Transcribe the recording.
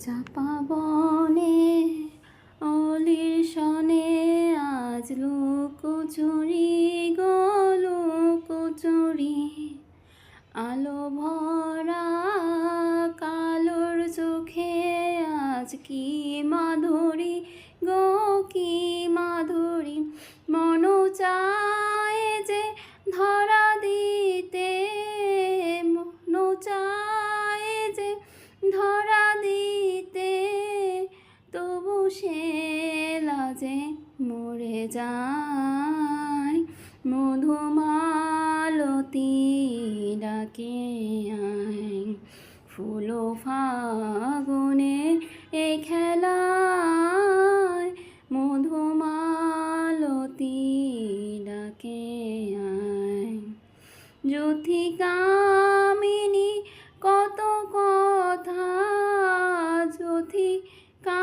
চাপা বনে অলির শনে আজ লুকোচুরি গো লুকোচুরি, আলো ভরা কালোর চোখে আজ কি মাধুরী গো কি মাধুরী, মন চায় যে ধরা দিতে, মন চায় যে ধরা দিতে, তবু সে লাজে মরে যায়। মধুমালতী ডাকে আয়, ফুল ফাগুনে এই খেলায়, মধুমালতী ডাকে আয়। যুথিকামিনী কত কথা, যুথিকা